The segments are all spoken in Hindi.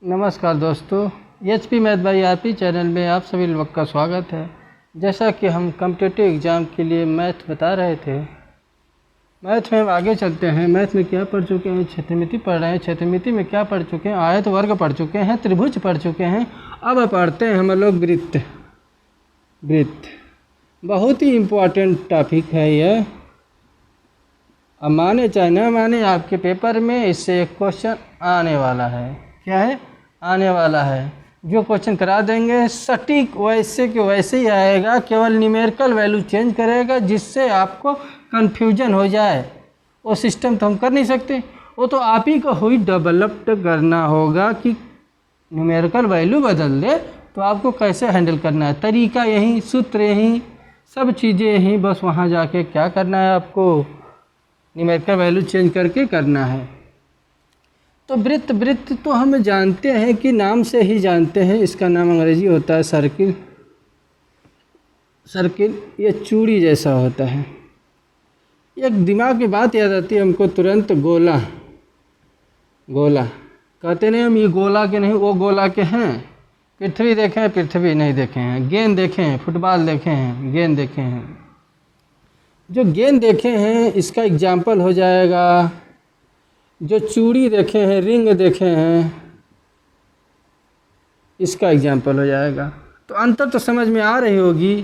नमस्कार दोस्तों, HP math by RP channel में आप सभी लोग का स्वागत है। जैसा कि हम कॉम्पिटिटिव एग्ज़ाम के लिए मैथ बता रहे थे, मैथ में हम आगे चलते हैं। मैथ में क्या पढ़ चुके हैं? क्षेत्रमिति पढ़ रहे हैं। क्षेत्रमिति में क्या पढ़ चुके हैं? आयत वर्ग पढ़ चुके हैं, त्रिभुज पढ़ चुके हैं। अब पढ़ते हैं हम लोग वृत्त। वृत्त बहुत ही इम्पोर्टेंट टॉपिक है यह। अब माने चाहे न माने, आपके पेपर में इससे एक क्वेश्चन आने वाला है। क्या है? आने वाला है। जो क्वेश्चन करा देंगे सटीक वैसे के वैसे ही आएगा, केवल न्यूमेरिकल वैल्यू चेंज करेगा जिससे आपको कन्फ्यूजन हो जाए। वो सिस्टम तो हम कर नहीं सकते, वो तो आप ही को हुई डेवलप्ड करना होगा कि न्यूमेरिकल वैल्यू बदल दे तो आपको कैसे हैंडल करना है। तरीका यही, सूत्र यही, सब चीज़ें यही। बस वहाँ जाके क्या करना है, आपको न्यूमेरिकल वैल्यू चेंज करके करना है। तो वृत्त तो हम जानते हैं कि नाम से ही जानते हैं। इसका नाम अंग्रेजी होता है सर्किल। सर्किल ये चूड़ी जैसा होता है। एक दिमाग की बात याद आती है हमको तुरंत, गोला। गोला कहते नहीं हम, ये गोला के नहीं वो गोला के हैं। पृथ्वी देखें, पृथ्वी नहीं देखे हैं। गेंद देखे हैं, फुटबॉल देखे हैं, गेंद देखे हैं। जो गेंद देखे हैं इसका एग्जाम्पल हो जाएगा। जो चूड़ी देखे हैं, रिंग देखे हैं, इसका एग्जाम्पल हो जाएगा। तो अंतर तो समझ में आ रही होगी।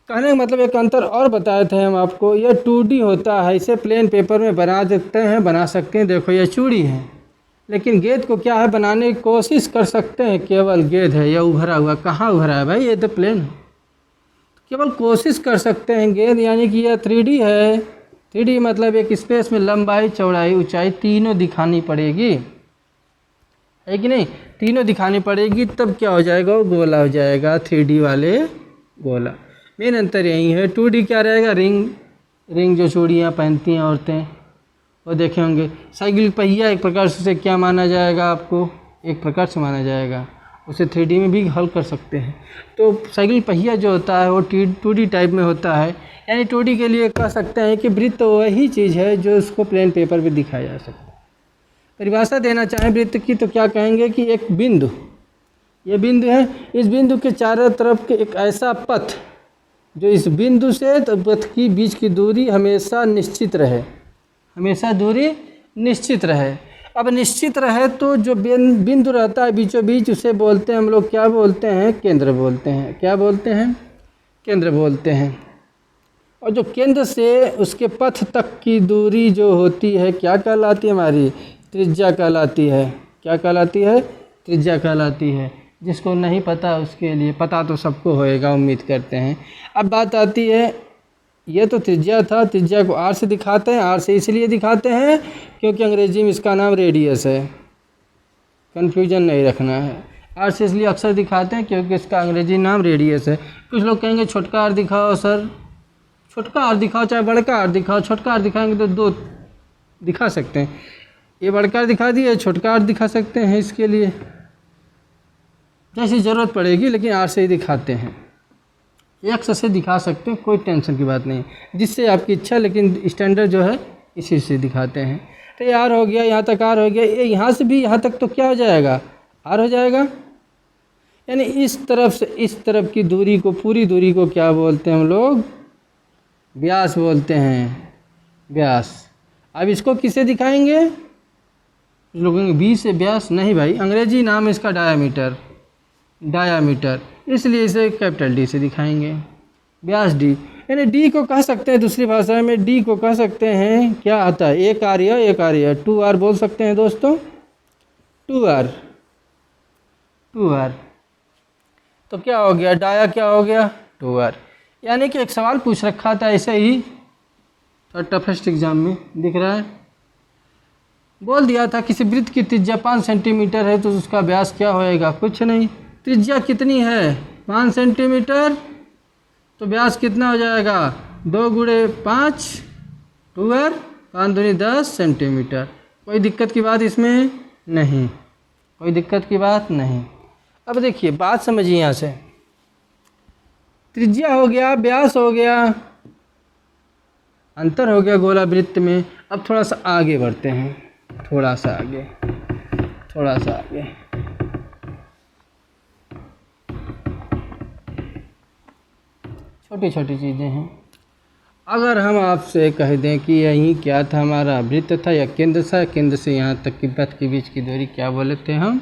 कहने का मतलब एक अंतर और बताए थे हम आपको। यह 2D होता है, इसे प्लेन पेपर में बना देते हैं, बना सकते हैं। देखो यह चूड़ी है, लेकिन गेंद को क्या है बनाने की कोशिश कर सकते हैं। केवल गेंद है, यह उभरा हुआ कहाँ उभरा है भाई, ये तो प्लेन है। केवल कोशिश कर सकते हैं गेंद, यानी कि यह 3D है। 3D मतलब एक स्पेस में लंबाई, चौड़ाई, ऊंचाई तीनों दिखानी पड़ेगी, है कि नहीं? तीनों दिखानी पड़ेगी, तब क्या हो जाएगा, वो गोला हो जाएगा। 3D वाले गोला। मेन अंतर यही है। 2D क्या रहेगा, रिंग जो चूड़ियाँ पहनती हैं औरतें, वो देखे होंगे। साइकिल पहिया एक प्रकार से क्या माना जाएगा, आपको एक प्रकार से माना जाएगा। उसे 3D में भी हल कर सकते हैं। तो साइकिल पहिया जो होता है वो 2D टाइप में होता है। यानी 2D के लिए कह सकते हैं कि वृत्त वही चीज़ है जो उसको प्लेन पेपर पे दिखाया जा सकता है। परिभाषा देना चाहें वृत्त की तो क्या कहेंगे कि एक बिंदु, ये बिंदु है, इस बिंदु के चारों तरफ के एक ऐसा पथ जो इस बिंदु से तो पथ की बीच की दूरी हमेशा निश्चित रहे। हमेशा दूरी निश्चित रहे। अब निश्चित रहे तो जो बिंदु रहता है बीचों बीच, उसे बोलते हैं हम लोग, क्या बोलते हैं, केंद्र बोलते हैं। क्या बोलते हैं? केंद्र बोलते हैं। और जो केंद्र से उसके पथ तक की दूरी जो होती है क्या कहलाती है, हमारी त्रिज्या कहलाती है। क्या कहलाती है? त्रिज्या कहलाती है। जिसको नहीं पता उसके लिए, पता तो सबको होएगा उम्मीद करते हैं। अब बात आती है, ये तो त्रिज्या था, त्रिज्या को R से दिखाते हैं। R से इसलिए दिखाते हैं क्योंकि अंग्रेजी में इसका नाम रेडियस है। कन्फ्यूजन नहीं रखना है। R से इसलिए अक्सर दिखाते हैं क्योंकि इसका अंग्रेजी नाम रेडियस है। कुछ लोग कहेंगे छोटका R दिखाओ सर। छोटका R दिखाओ चाहे बड़का R दिखाओ। छोटका R दिखाएंगे तो दो दिखा सकते हैं। ये बड़का R दिखा दिए, छोटका R दिखा सकते हैं। इसके लिए जैसी ज़रूरत पड़ेगी, लेकिन R से ही दिखाते हैं। X से दिखा सकते हैं, कोई टेंशन की बात नहीं, जिससे आपकी इच्छा, लेकिन स्टैंडर्ड जो है इसी से दिखाते हैं। तो ये R हो गया, यहाँ तक R हो गया। ये यहाँ से भी यहाँ तक तो क्या हो जाएगा, R हो जाएगा। यानी इस तरफ से इस तरफ की दूरी को, पूरी दूरी को क्या बोलते हैं हम लोग, व्यास बोलते हैं। व्यास। अब इसको किसे दिखाएंगे, लोग B से व्यास नहीं भाई, अंग्रेजी नाम इसका डायामीटर। डायामीटर, इसलिए इसे कैपिटल D से दिखाएंगे। व्यास D, यानी D को कह सकते हैं, दूसरी भाषा में D को कह सकते हैं, क्या आता है, एक R या एक R या 2R बोल सकते हैं दोस्तों। 2R। तो क्या हो गया, डाया क्या हो गया, 2R। यानी कि एक सवाल पूछ रखा था ऐसे ही, थोड़ा टफेस्ट एग्जाम में दिख रहा है। बोल दिया था किसी वृत्त की त्रिज्या 5 सेंटीमीटर है तो उसका व्यास क्या होएगा, कुछ नहीं। त्रिज्या कितनी है, 5 सेंटीमीटर, तो व्यास कितना हो जाएगा, 2 गुणे 5, 2R, 5 दूनी 10 सेंटीमीटर। कोई दिक्कत की बात इसमें नहीं, कोई दिक्कत की बात नहीं। अब देखिए बात समझिए, यहाँ से त्रिज्या हो गया, व्यास हो गया, अंतर हो गया गोला वृत्त में। अब थोड़ा सा आगे बढ़ते हैं, थोड़ा सा आगे। छोटी छोटी चीज़ें हैं। अगर हम आपसे कह दें कि यही क्या था, हमारा वृत्त था या केंद्र था, केंद्र से यहाँ तक की पथ के बीच की दूरी क्या बोले थे हम,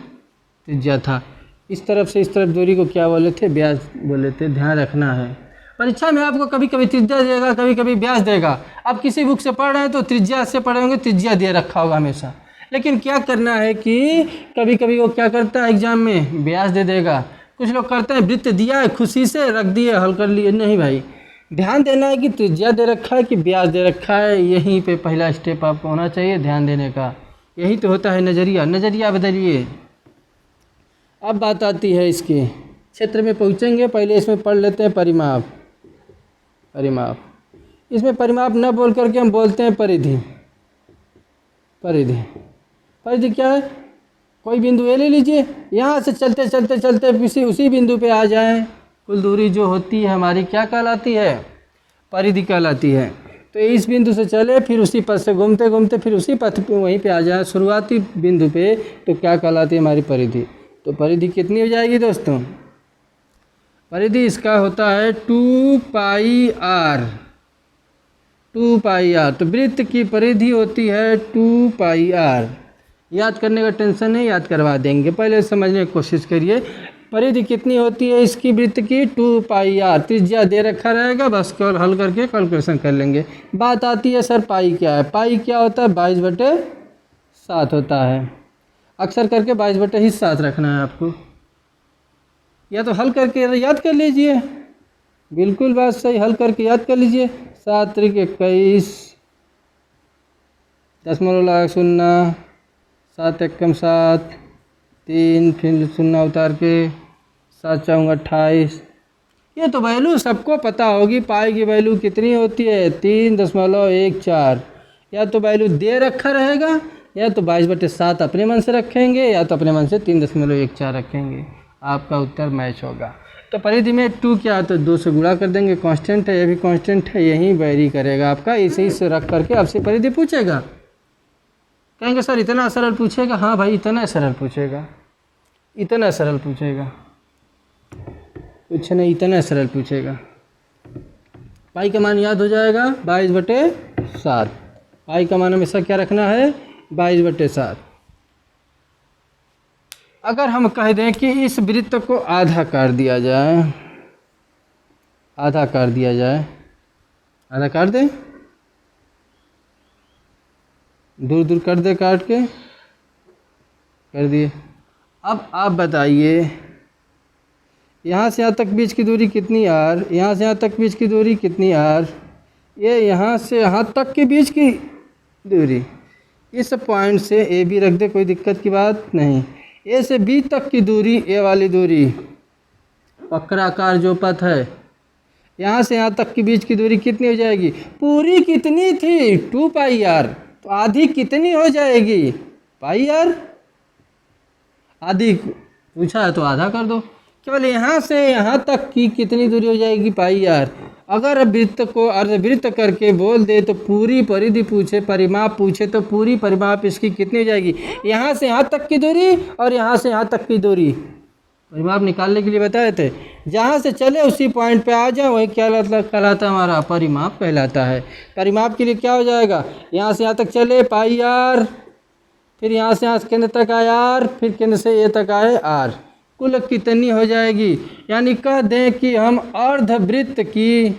त्रिज्या था। इस तरफ से इस तरफ दूरी को क्या बोले थे, व्यास बोले थे। ध्यान रखना है, परीक्षा में आपको कभी कभी त्रिज्या देगा, कभी कभी व्यास देगा। आप किसी बुक से पढ़ रहे हैं तो त्रिज्या से पढ़े होंगे, त्रिज्या दे रखा होगा हमेशा। लेकिन क्या करना है कि कभी कभी वो क्या करता है एग्जाम में, व्यास दे देगा। कुछ लोग करते हैं वृत्त दिया है, खुशी से रख दिए, हल कर लिए। नहीं भाई, ध्यान देना है कि त्रिज्या दे रखा है कि व्यास दे रखा है। यहीं पे पहला स्टेप आपको होना चाहिए ध्यान देने का। यही तो होता है नज़रिया। नज़रिया बदलिए। अब बात आती है इसके क्षेत्र में पहुँचेंगे, पहले इसमें पढ़ लेते हैं परिमाप। परिमाप, इसमें परिमाप न बोल करके हम बोलते हैं परिधि। परिधि, परिधि क्या है, कोई बिंदु ए ले लीजिए, यहाँ से चलते चलते चलते किसी उसी बिंदु पे आ जाएं, कुल दूरी जो होती है हमारी क्या कहलाती है, परिधि कहलाती है। तो इस बिंदु से चले, फिर उसी पथ से घूमते घूमते फिर उसी पथ पे वहीं पे आ जाए शुरुआती बिंदु पे, तो क्या कहलाती है हमारी परिधि। तो परिधि कितनी हो जाएगी दोस्तों, परिधि इसका होता है 2 पाई आर। 2 पाई आर, तो वृत्त की परिधि होती है 2 पाई आर। याद करने का टेंशन नहीं, याद करवा देंगे, पहले समझने की कोशिश करिए। परिधि कितनी होती है इसकी वृत्त की, 2 पाई आर। त्रिज्या दे रखा रहेगा, बस केवल हल करके कैलकुलेशन कर लेंगे। बात आती है सर पाई क्या है। पाई क्या होता है, 22/7 होता है। अक्सर करके 22/7 रखना है आपको, या तो हल करके याद कर लीजिए। बिल्कुल बात सही, हल करके याद कर लीजिए। 7 × 21 0.0, 7 × 7, 3 फिर 0 उतार के 7 × 4 = 28। ये तो वैल्यू सबको पता होगी। पाई की वैल्यू कितनी होती है, 3.14। या तो वैल्यू दे रखा रहेगा, या तो 22/7 अपने मन से रखेंगे, या तो अपने मन से 3.14 रखेंगे। आपका उत्तर मैच होगा। तो परिधि में 2 क्या आता है, 2 से गुणा कर देंगे। कांस्टेंट है, ये भी कांस्टेंट है, यही वेरी करेगा आपका। इसे से रख करके आपसे परिधि पूछेगा। कहेंगे सर इतना सरल पूछेगा, हाँ भाई इतना सरल पूछेगा, इतना सरल पूछेगा, कुछ नहीं, इतना सरल पूछेगा। पाई का मान याद हो जाएगा 22/7। पाई का मान हमेशा क्या रखना है, 22/7। अगर हम कह दें कि इस वृत्त को आधा काट दिया जाए, आधा काट दिया जाए, आधा काट दें, दूर दूर कर दे, काट के कर दिए। अब आप बताइए यहाँ से यहाँ तक बीच की दूरी कितनी आर, यहाँ से यहाँ तक बीच की दूरी कितनी आर, ये यहाँ से यहाँ तक के बीच की दूरी। इस पॉइंट से ए बी रख दे, कोई दिक्कत की बात नहीं। ए से बी तक की दूरी, ए वाली दूरी, वक्राकार जो पथ है, यहाँ से यहाँ तक के बीच की दूरी कितनी हो जाएगी, पूरी कितनी थी 2 पाई आर, तो आधी कितनी हो जाएगी, पाई आर। आधी पूछा है तो आधा कर दो। केवल यहाँ से यहाँ तक की कितनी दूरी हो जाएगी, पाई आर। अगर वृत्त को अर्धवृत्त करके बोल दे तो पूरी परिधि पूछे, परिमाप पूछे तो पूरी परिमाप इसकी कितनी हो जाएगी, यहाँ से यहाँ तक की दूरी और यहाँ से यहाँ तक की दूरी परिमाप निकालने के लिए बताए थे। जहाँ से चले उसी पॉइंट पे आ जाए, वही क्या कहलाता है, हमारा परिमाप कहलाता है। परिमाप के लिए क्या हो जाएगा, यहाँ से यहाँ तक चले पाई आर, फिर यहाँ से यहाँ केंद्र तक आए आर, फिर केंद्र से ए तक आए आर, कुल कितनी हो जाएगी। यानी कह दें कि हम अर्धवृत्त की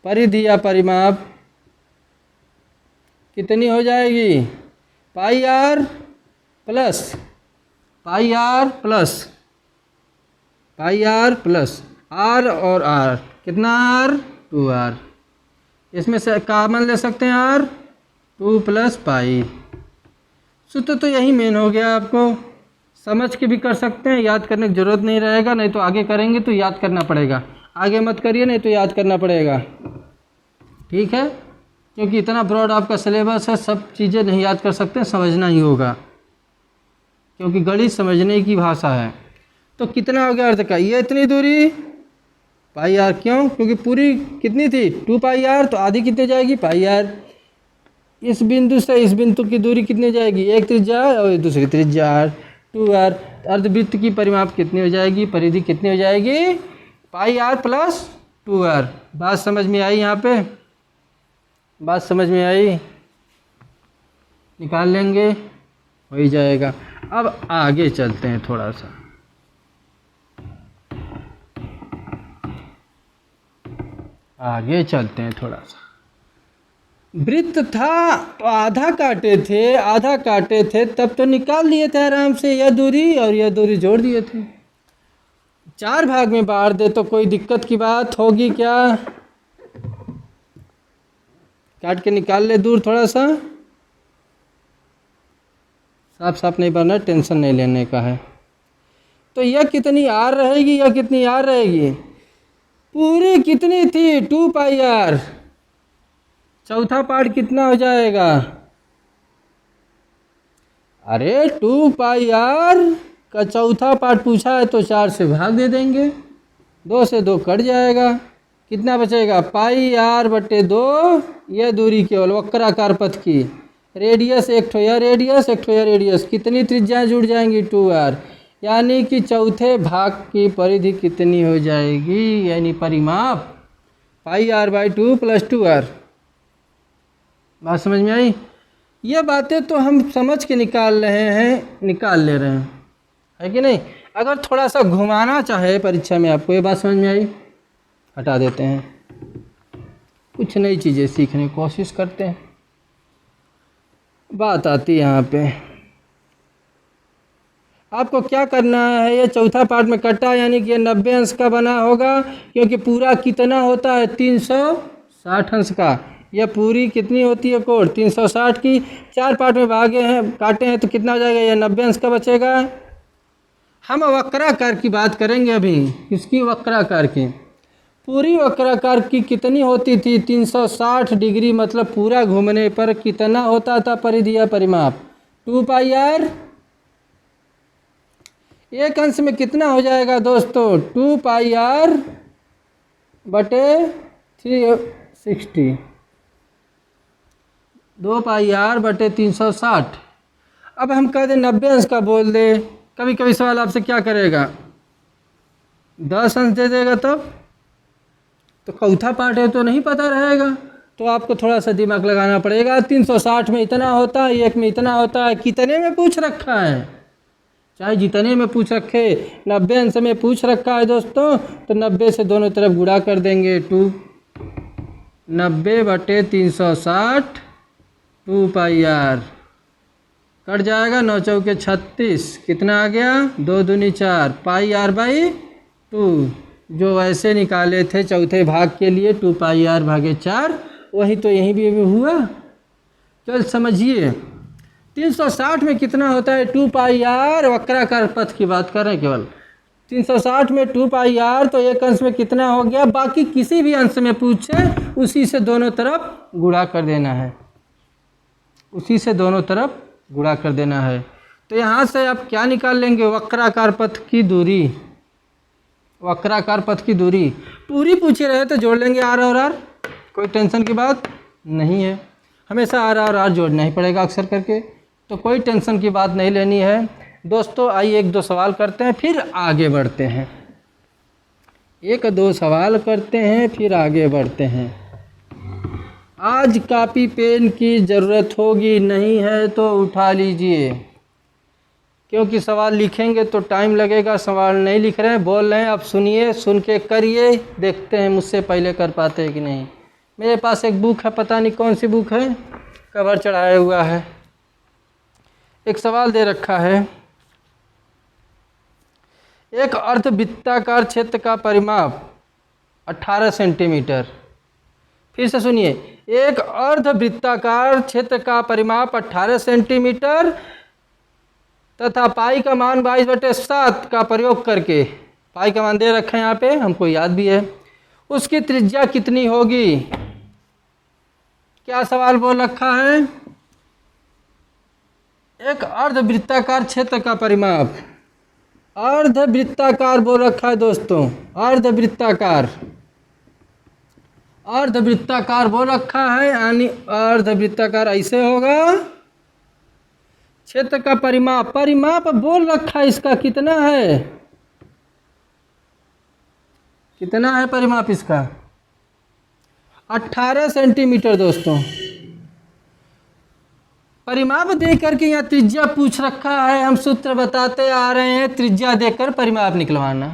परिधि या परिमाप कितनी हो जाएगी, pi r plus pi r plus pi r plus r और आर, कितना आर, 2r। इसमें से कॉमन ले सकते हैं आर, 2 + पाई। सूत्र तो यही मेन हो गया। आपको समझ के भी कर सकते हैं, याद करने की ज़रूरत नहीं रहेगा, नहीं तो आगे करेंगे तो याद करना पड़ेगा। आगे मत करिए, नहीं तो याद करना पड़ेगा, ठीक है। क्योंकि इतना ब्रॉड आपका सिलेबस है, सब चीज़ें नहीं याद कर सकते, समझना ही होगा, क्योंकि गणित समझने की भाषा है। तो कितना हो गया अर्ध का, ये इतनी दूरी पाई आर, क्यों, क्योंकि पूरी कितनी थी 2 पाई आर, तो आधी कितनी जाएगी, पाई आर। इस बिंदु से इस बिंदु की दूरी कितनी जाएगी, एक त्रिज्या और दूसरी त्रिज्या आर, 2r। अर्धवृत्त की परिमाप कितनी हो जाएगी, परिधि कितनी हो जाएगी, पाई आर प्लस 2r। बात समझ में आई? यहाँ पे बात समझ में आई? निकाल लेंगे, हो ही जाएगा। अब आगे चलते हैं थोड़ा सा। आगे चलते हैं थोड़ा सा। वृत्त था तो आधा काटे थे तब तो निकाल लिए थे आराम से, यह दूरी और यह दूरी जोड़ दिए थे। 4 भाग में बांट दे तो कोई दिक्कत की बात होगी क्या? काट के निकाल ले दूर थोड़ा सा। साफ साफ नहीं बनना, टेंशन नहीं लेने का है। तो यह कितनी आर रहेगी, यह कितनी आर रहेगी? पूरी कितनी थी? 2πr। चौथा पार्ट कितना हो जाएगा? अरे 2πr का चौथा पार्ट पूछा है तो 4 से भाग दे देंगे, 2 से 2 कट जाएगा। कितना बचेगा? πr/2। यह दूरी केवल वक्राकार पथ की। रेडियस एक ठो यह रेडियस, एक ठो यह रेडियस, कितनी त्रिज्याएं जुड़ जाएंगी? 2r। यानी कि चौथे भाग की परिधि कितनी हो जाएगी, यानी परिमाप πr/2 + 2r। बात समझ में आई? ये बातें तो हम समझ के निकाल ले रहे हैं, है कि नहीं? अगर थोड़ा सा घुमाना चाहे परीक्षा में आपको, ये बात समझ में आई? हटा देते हैं, कुछ नई चीज़ें सीखने की कोशिश करते हैं। बात आती है यहाँ पे, आपको क्या करना है? ये चौथा पार्ट में कटा, यानी कि ये 90 अंश का बना होगा, क्योंकि पूरा कितना होता है? 360 अंश का। यह पूरी कितनी होती है कोण? 360 की। 4 पार्ट में भागे हैं, काटे हैं, तो कितना हो जाएगा? यह 90 अंश का बचेगा। हम वक्राकार की बात करेंगे अभी। किसकी? वक्राकार की। पूरी वक्राकार की कितनी होती थी? 360 डिग्री, मतलब पूरा घूमने पर कितना होता था परिधि या परिमाप? 2πr। एक अंश में कितना हो जाएगा दोस्तों? 2πr/360, 2πr/360। अब हम कह दें 90 अंश का बोल दे, कभी कभी सवाल आपसे क्या करेगा? 10 अंश दे देगा तब तो चौथा पार्ट है तो नहीं पता रहेगा, तो आपको थोड़ा सा दिमाग लगाना पड़ेगा। 360 में इतना होता है, एक में इतना होता है, कितने में पूछ रखा है? चाहे जितने में पूछ रखे, 90 अंश में पूछ रखा है दोस्तों, तो 90 से दोनों तरफ गुणा कर देंगे। 90/360 2πr कट जाएगा, 9 चौके 36, कितना आ गया? 2 दूनी 4, πr/2। जो वैसे निकाले थे चौथे भाग के लिए 2πr/4, वही तो यहीं भी हुआ। चल समझिए, 360 में कितना होता है? 2πr। वक्राकार पथ की बात कर रहे हैं केवल। 360 में 2πr, तो एक अंश में कितना हो गया? बाकी किसी भी अंश में पूछे उसी से दोनों तरफ गुणा कर देना है, उसी से दोनों तरफ गुणा कर देना है। तो यहाँ से आप क्या निकाल लेंगे? वक्राकार पथ की दूरी। वक्राकार पथ की दूरी पूरी पूछे रहे तो जोड़ लेंगे r और r, कोई टेंशन की बात नहीं है। हमेशा r और r जोड़ना ही पड़ेगा अक्सर करके, तो कोई टेंशन की बात नहीं लेनी है दोस्तों। आइए 1-2 सवाल करते हैं, फिर आगे बढ़ते हैं। 1-2 सवाल करते हैं, फिर आगे बढ़ते हैं। आज कॉपी पेन की ज़रूरत होगी, नहीं है तो उठा लीजिए, क्योंकि सवाल लिखेंगे तो टाइम लगेगा। सवाल नहीं लिख रहे हैं, बोल रहे हैं, अब सुनिए, सुन के करिए, देखते हैं मुझसे पहले कर पाते हैं कि नहीं। मेरे पास एक बुक है, पता नहीं कौन सी बुक है, कवर चढ़ाया हुआ है। एक सवाल दे रखा है, एक अर्धवृत्ताकार क्षेत्र का परिमाप 18 सेंटीमीटर। फिर से सुनिए, एक अर्धवृत्ताकार क्षेत्र का परिमाप 18 सेंटीमीटर तथा पाई का मान 22/7 का प्रयोग करके, पाई का मान दे रखा है यहाँ पे, हमको याद भी है, उसकी त्रिज्या कितनी होगी? क्या सवाल बोल रखा है? एक अर्धवृत्ताकार क्षेत्र का परिमाप, अर्धवृत्ताकार बोल रखा है दोस्तों, अर्धवृत्ताकार, अर्धवृत्ताकार बोल रखा है, यानी अर्धवृत्ताकार ऐसे होगा। क्षेत्र का परिमाप, परिमाप बोल रखा है, इसका कितना है? कितना है परिमाप इसका? 18 सेंटीमीटर दोस्तों। परिमाप दे करके यहाँ त्रिज्या पूछ रखा है, हम सूत्र बताते आ रहे हैं त्रिज्या देकर परिमाप निकलवाना।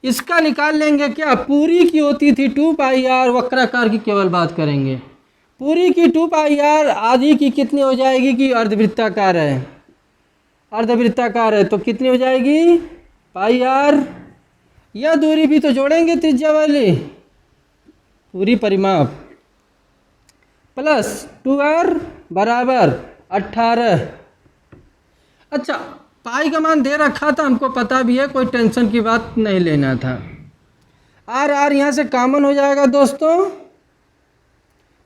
इसका निकाल लेंगे क्या? पूरी की होती थी 2πr, वक्राकार की केवल बात करेंगे। पूरी की 2πr, आधी की कितनी हो जाएगी कि अर्धवृत्ताकार है, अर्धवृत्ताकार है तो कितनी हो जाएगी πr। यह दूरी भी तो जोड़ेंगे त्रिज्या वाली, पूरी परिमाप प्लस 2r बराबर 18। अच्छा, पाई का मान दे रखा था, हमको पता भी है, कोई टेंशन की बात नहीं लेना था। आर आर यहाँ से कॉमन हो जाएगा दोस्तों,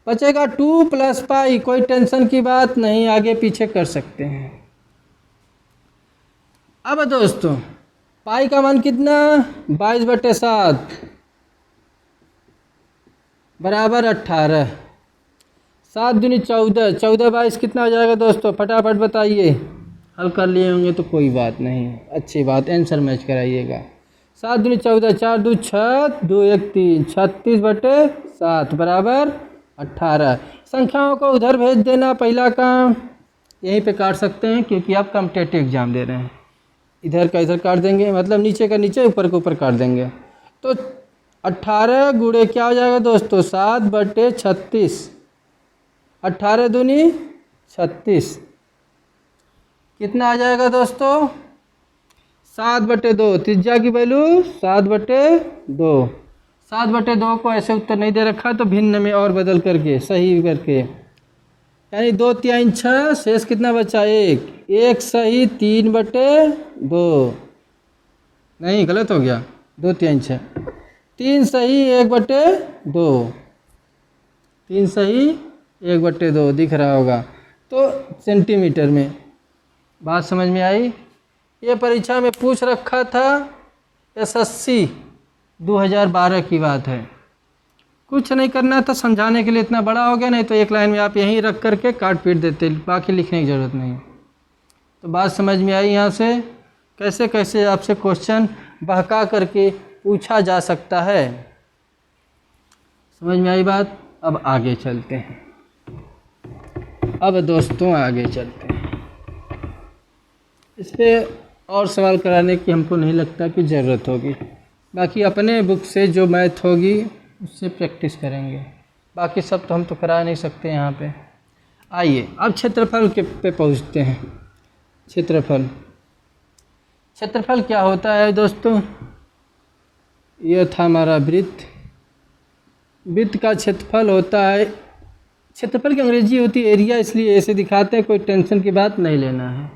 बचेगा 2 + पाई, कोई टेंशन की बात नहीं, आगे पीछे कर सकते हैं। अब दोस्तों पाई का मान कितना? 22/7 बराबर 18। 7 दूनी 14, 14 22 कितना हो जाएगा दोस्तों? फटाफट बताइए। हल कर लिए होंगे तो कोई बात नहीं, अच्छी बात, आंसर मैच कराइएगा। 7 दूनी 14, 4 2 6, 2 1 3, 36/7 बराबर 18। संख्याओं को उधर भेज देना, पहला काम यहीं पे काट सकते हैं क्योंकि आप कॉम्पिटिटिव एग्जाम दे रहे हैं। इधर का इधर काट देंगे, मतलब नीचे का नीचे, ऊपर के ऊपर काट देंगे। तो 18 गुणे क्या हो जाएगा दोस्तों? 7/36, 18 दूनी 36, कितना आ जाएगा दोस्तों? 7/2। त्रिज्या की वैल्यू 7/2। 7/2 को ऐसे उत्तर नहीं दे रखा तो भिन्न में और बदल करके सही करके, यानी 2 3 6, शेष कितना बचा? 1 सही 3/2, नहीं गलत हो गया, 2 3 6, 3 सही 1/2, 3 सही 1/2 दिख रहा होगा तो सेंटीमीटर में। बात समझ में आई? ये परीक्षा में पूछ रखा था, SSC 2012 की बात है। कुछ नहीं करना था, समझाने के लिए इतना बड़ा हो गया, नहीं तो एक लाइन में आप यहीं रख करके काट पीट देते, बाकी लिखने की ज़रूरत नहीं। तो बात समझ में आई यहाँ से कैसे कैसे आपसे क्वेश्चन बहका करके पूछा जा सकता है। समझ में आई बात? अब आगे चलते हैं। अब दोस्तों आगे चलते हैं, इस पर और सवाल कराने की हमको नहीं लगता कि ज़रूरत होगी। बाकी अपने बुक से जो मैथ होगी उससे प्रैक्टिस करेंगे, बाकी सब तो हम तो करा नहीं सकते यहाँ पे। आइए अब क्षेत्रफल के पे पहुँचते हैं। क्षेत्रफल, क्षेत्रफल क्या होता है दोस्तों? यह था हमारा वृत्त, वृत्त का क्षेत्रफल होता है, क्षेत्रफल की अंग्रेजी होती है एरिया, इसलिए ऐसे दिखाते हैं, कोई टेंशन की बात नहीं लेना है,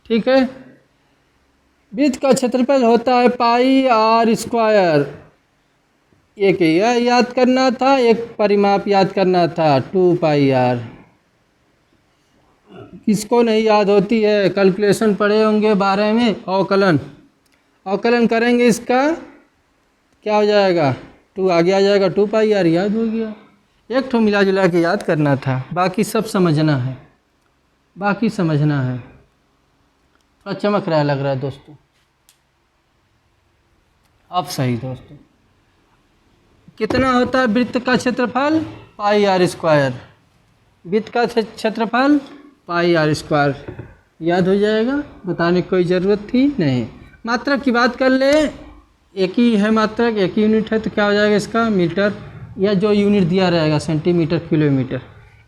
ठीक है। वृत्त का क्षेत्रफल होता है πr²। एक यह याद करना था, एक परिमाप याद करना था 2πr। किसको नहीं याद होती है? कैलकुलेशन पढ़े होंगे 12 में, अवकलन, अवकलन करेंगे इसका क्या हो जाएगा? 2 आगे आ जाएगा, 2πr याद हो गया। एक ठो मिला जुला के याद करना था, बाकी सब समझना है, बाकी समझना है। थोड़ा चमक रहा लग रहा है दोस्तों, अब सही दोस्तों। कितना होता है वृत्त का क्षेत्रफल? πr²। वृत्त का क्षेत्रफल πr², याद हो जाएगा, बताने की कोई ज़रूरत थी नहीं। मात्रक की बात कर ले, एक ही है मात्रक, एक ही यूनिट है, तो क्या हो जाएगा इसका? मीटर, या जो यूनिट दिया रहेगा सेंटीमीटर किलोमीटर।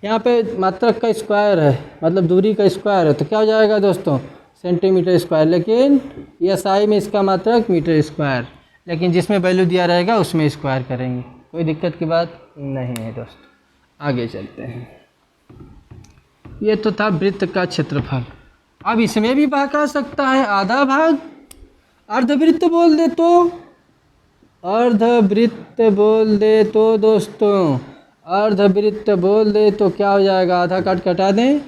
यहाँ पे मात्रक का स्क्वायर है, मतलब दूरी का स्क्वायर है, तो क्या हो जाएगा दोस्तों? Centimetre square. लेकिन SI में इसका मात्रक मीटर स्क्वायर, लेकिन जिसमें वैल्यू दिया रहेगा उसमें स्क्वायर करेंगे, कोई दिक्कत की बात नहीं है दोस्तों। आगे चलते हैं। ये तो था वृत्त का क्षेत्रफल। अब इसमें भी भाग आ सकता है, आधा भाग। अर्धवृत्त बोल दे तो, अर्धवृत्त बोल दे तो दोस्तों, अर्धवृत्त बोल दे तो क्या हो जाएगा? आधा काट कटा दें।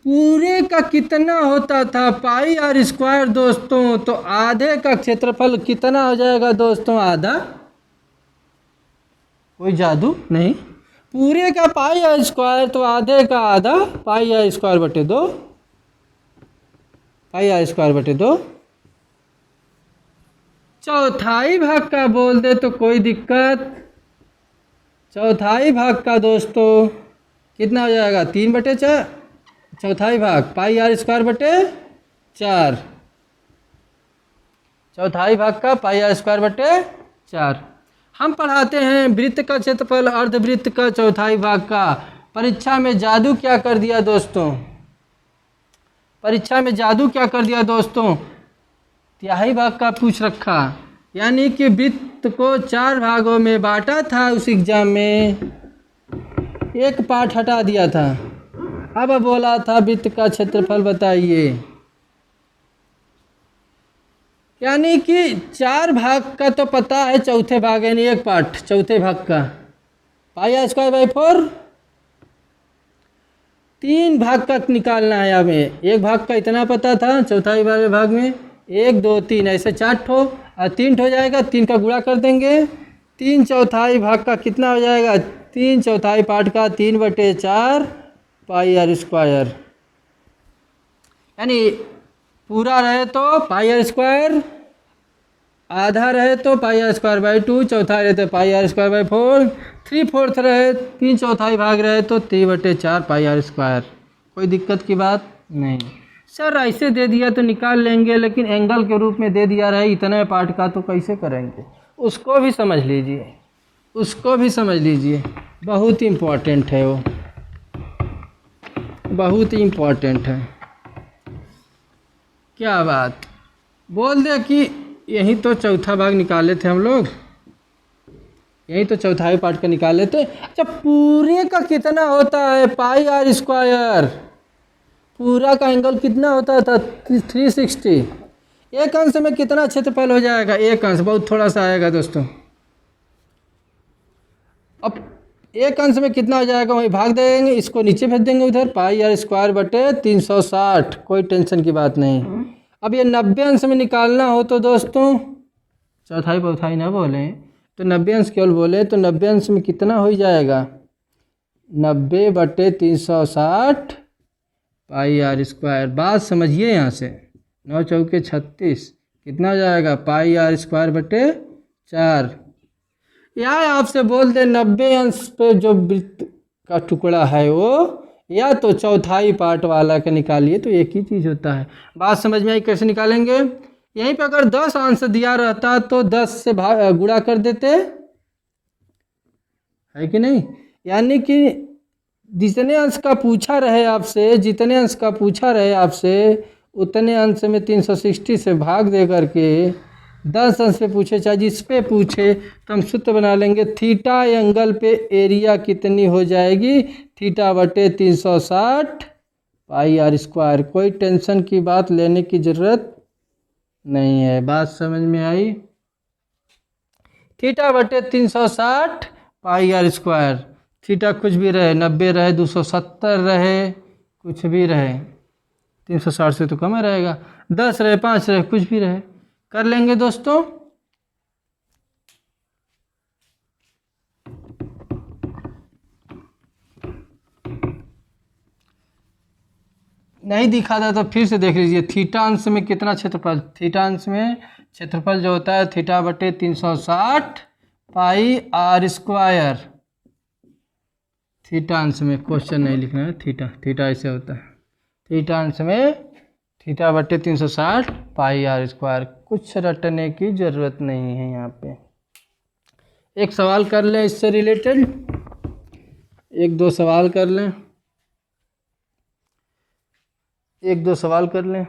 पूरे का कितना होता था? πr² दोस्तों, तो आधे का क्षेत्रफल कितना हो जाएगा दोस्तों? आधा। कोई जादू नहीं, पूरे का πr² तो आधे का आधा, πr²/2, πr²/2। चौथाई भाग का बोल दे तो कोई दिक्कत। चौथाई भाग का दोस्तों कितना हो जाएगा, 3/4। चौथाई भाग पाई आर स्क्वायर बटे 4। चौथाई भाग का पाई आर स्क्वायर बटे 4। हम पढ़ाते हैं वृत्त का क्षेत्रफल अर्धवृत्त का चौथाई भाग का। परीक्षा में जादू क्या कर दिया दोस्तों, परीक्षा में जादू क्या कर दिया दोस्तों, तिहाई भाग का पूछ रखा। यानी कि वृत्त को 4 भागों में बांटा था उस एग्जाम में, एक पार्ट हटा दिया था। अब बोला था वृत्त का क्षेत्रफल बताइए। यानी कि 4 भाग का तो पता है, चौथे भाग यानी एक पार्ट चौथे भाग का पाई आर स्क्वायर बाई 4। 3 भाग का निकालना है हमें। एक भाग का इतना पता था चौथाई वाले भाग में, 1 2 3 ऐसे 4 ठो और 3 ठो हो जाएगा, 3 का गुणा कर देंगे। 3 चौथाई भाग का कितना हो जाएगा, 3 चौथाई पार्ट का 3/4 पाई आर स्क्वायर। यानी पूरा रहे तो पाई आर स्क्वायर, आधा रहे तो पाई आर स्क्वायर बाई 2, चौथाई रहे तो पाई आर स्क्वायर बाई 4, 3/4 रहे 3 चौथाई भाग रहे तो 3/4 पाई आर स्क्वायर। कोई दिक्कत की बात नहीं। सर ऐसे दे दिया तो निकाल लेंगे, लेकिन एंगल के रूप में दे दिया रहे इतने पार्ट का तो कैसे करेंगे, उसको भी समझ लीजिए, उसको भी समझ लीजिए। बहुत इम्पोर्टेंट है वो, बहुत इम्पोर्टेंट है। क्या बात बोल दे कि यही तो चौथा भाग निकाले थे हम लोग, यही तो चौथाई पार्ट का निकाले थे। अच्छा पूरे का कितना होता है पाई आर स्क्वायर, पूरा का एंगल कितना होता था 360। एक अंश में कितना क्षेत्रफल हो जाएगा, एक अंश बहुत थोड़ा सा आएगा दोस्तों। अब एक अंश में कितना हो जाएगा वही भाग देंगे, इसको नीचे भेज देंगे उधर, पाई आर स्क्वायर बटे 360। कोई टेंशन की बात नहीं। अब ये 90 अंश में निकालना हो तो दोस्तों, चौथाई चौथाई ना बोले तो 90 अंश केवल बोले तो 90 अंश में कितना हो जाएगा, 90/360 पाई आर स्क्वायर। बात समझिए यहाँ से, 9 चौके 36 कितना हो जाएगा पाई आर स्क्वायर बटे 4। या आपसे बोल दे 90 अंश पे जो वृत्त का टुकड़ा है वो, या तो चौथाई पार्ट वाला का निकालिए तो एक ही चीज़ होता है। बात समझ में आई कैसे निकालेंगे। यहीं पे अगर 10 अंश दिया रहता तो 10 से गुणा कर देते, है कि नहीं। यानी कि जितने अंश का पूछा रहे आपसे, जितने अंश का पूछा रहे आपसे उतने अंश में 360 से भाग दे करके 10 अंश पे पूछे चाहे जिस पे पूछे तो हम सूत्र बना लेंगे। थीटा एंगल पे एरिया कितनी हो जाएगी, थीटा/360 पाई आर स्क्वायर। कोई टेंशन की बात लेने की ज़रूरत नहीं है। बात समझ में आई। थीटा/360 पाई आर स्क्वायर। थीटा कुछ भी रहे, 90 रहे, 270 रहे, कुछ भी रहे, 360 से तो कम ही रहेगा, 10 रहे, 5 रहे, कुछ भी रहे, कर लेंगे दोस्तों। नहीं दिखा था तो फिर से देख लीजिए। थीटा अंश में कितना क्षेत्रफल, थीटा अंश में क्षेत्रफल जो होता है थीटा/360 पाई आर स्क्वायर। थीटा अंश में क्वेश्चन नहीं लिखना है, थीटा थीटा ऐसे होता है। थीटा अंश में थीटा/360 पाई आर स्क्वायर। कुछ रटने की ज़रूरत नहीं है यहाँ पे। एक सवाल कर लें इससे रिलेटेड, 1-2 सवाल कर लें, 1-2 सवाल कर लें।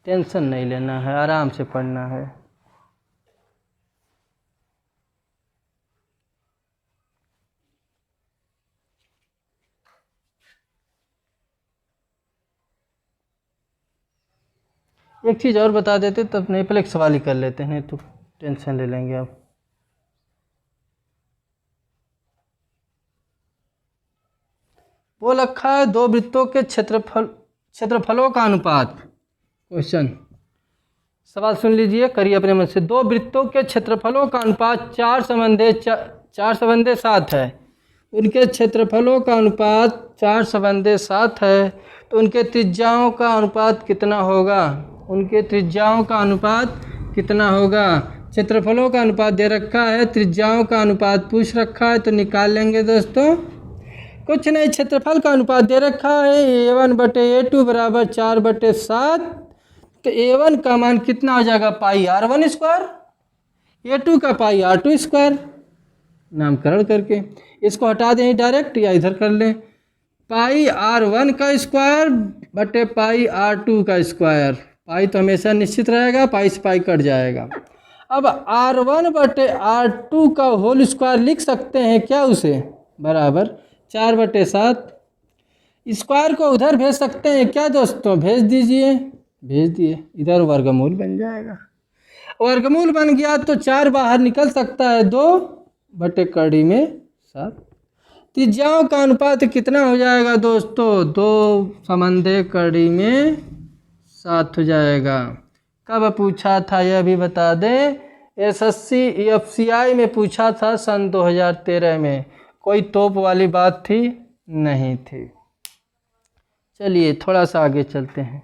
टेंशन नहीं लेना है, आराम से पढ़ना है। एक चीज़ और बता देते तब नहीं, पहले एक सवाल ही कर लेते हैं तो टेंशन ले लेंगे अब। वो रखा है 2 वृत्तों के क्षेत्रफलों का अनुपात। क्वेश्चन सवाल सुन लीजिए, करिए अपने मन से। 2 वृत्तों के क्षेत्रफलों का अनुपात 4 संबंधे 7 है। उनके क्षेत्रफलों का अनुपात 4 संबंधे 7 है तो उनके त्रिज्याओं का अनुपात कितना होगा। उनके त्रिज्याओं का अनुपात कितना होगा। क्षेत्रफलों का अनुपात दे रखा है, त्रिज्याओं का अनुपात पूछ रखा है, तो निकाल लेंगे दोस्तों। कुछ नहीं, क्षेत्रफल का अनुपात दे रखा है A1/A2 बराबर 4/7, तो A1 का मान कितना हो जाएगा πr1², A2 का πr2²। नामकरण करके इसको हटा दें डायरेक्ट या इधर कर लें, πr1² बटे πr2²। पाई तो हमेशा निश्चित रहेगा, पाई से पाई कट जाएगा। अब r1/r2 का होल स्क्वायर लिख सकते हैं क्या उसे, बराबर 4/7। स्क्वायर को उधर भेज सकते हैं क्या दोस्तों, भेज दीजिए, भेज दिए, इधर वर्गमूल बन जाएगा। वर्गमूल बन गया तो 4 बाहर निकल सकता है, 2/7। त्रिज्याओं का अनुपात कितना हो जाएगा दोस्तों, 2/7 हो जाएगा। कब पूछा था यह भी बता दें, एसएससी एफसीआई में पूछा था सन 2013 में। कोई तोप वाली बात थी नहीं थी। चलिए थोड़ा सा आगे चलते हैं।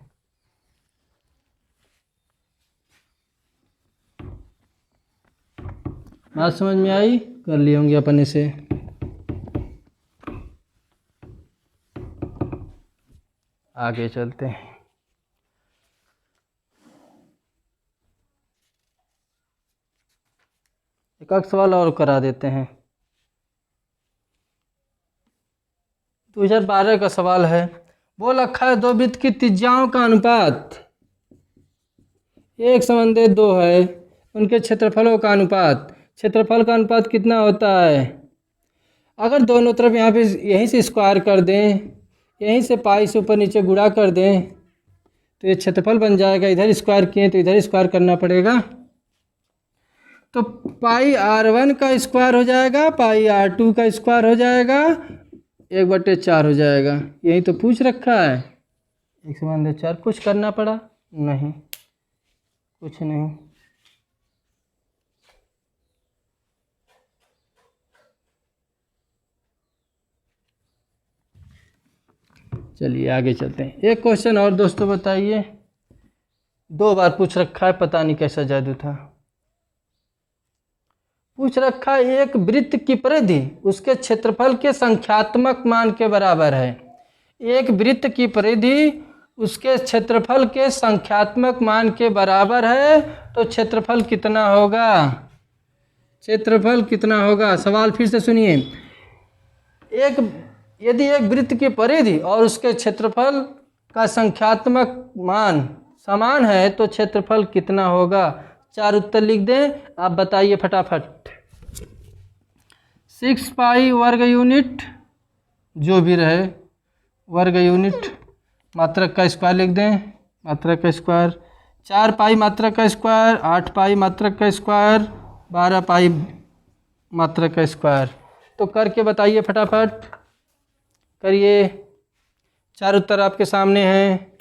बात समझ में आई, कर लिए होंगे अपन इसे। आगे चलते हैं। एक सवाल और करा देते हैं। 2012 का सवाल है, बोल रखा है 2 वृत्त की त्रिज्याओं का अनुपात 1/2 है, उनके क्षेत्रफलों का अनुपात, क्षेत्रफल का अनुपात कितना होता है। अगर दोनों तरफ यहाँ पे यहीं से स्क्वायर कर दें, यहीं से पाई से ऊपर नीचे गुणा कर दें, तो ये क्षेत्रफल बन जाएगा। इधर स्क्वायर किए तो इधर स्क्वायर करना पड़ेगा, तो πr1 का स्क्वायर हो जाएगा, πr2 का स्क्वायर हो जाएगा, 1/4 हो जाएगा। यही तो पूछ रखा है, 1/4। कुछ करना पड़ा नहीं, कुछ नहीं। चलिए आगे चलते हैं। एक क्वेश्चन और दोस्तों बताइए, 2 बार पूछ रखा है, पता नहीं कैसा जादू था। पूछ रखा है एक वृत्त की परिधि उसके क्षेत्रफल के संख्यात्मक मान के बराबर है। एक वृत्त की परिधि उसके क्षेत्रफल के संख्यात्मक मान के बराबर है, तो क्षेत्रफल कितना होगा, क्षेत्रफल कितना होगा। सवाल फिर से सुनिए, यदि एक वृत्त की परिधि और उसके क्षेत्रफल का संख्यात्मक मान समान है तो क्षेत्रफल कितना होगा। 4 उत्तर लिख दें, आप बताइए फटाफट। 6 पाई वर्ग यूनिट, जो भी रहे वर्ग यूनिट, मात्रक का स्क्वायर लिख दें, मात्रक का स्क्वायर। 4 पाई मात्रक का स्क्वायर, 8 पाई मात्रक का स्क्वायर, 12 पाई मात्रक का स्क्वायर। तो करके बताइए फटाफट, करिए। 4 उत्तर आपके सामने हैं।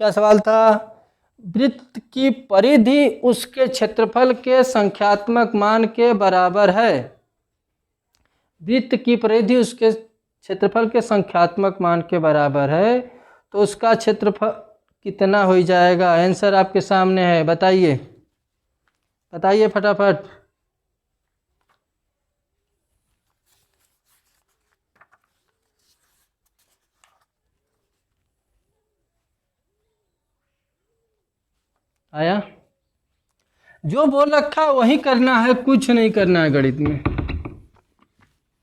क्या सवाल था, वृत्त की परिधि उसके क्षेत्रफल के संख्यात्मक मान के बराबर है। वृत्त की परिधि उसके क्षेत्रफल के संख्यात्मक मान के बराबर है, तो उसका क्षेत्रफल कितना हो जाएगा। आंसर आपके सामने है, बताइए, बताइए फटाफट। आया, जो बोल रखा वही करना है, कुछ नहीं करना है गणित में,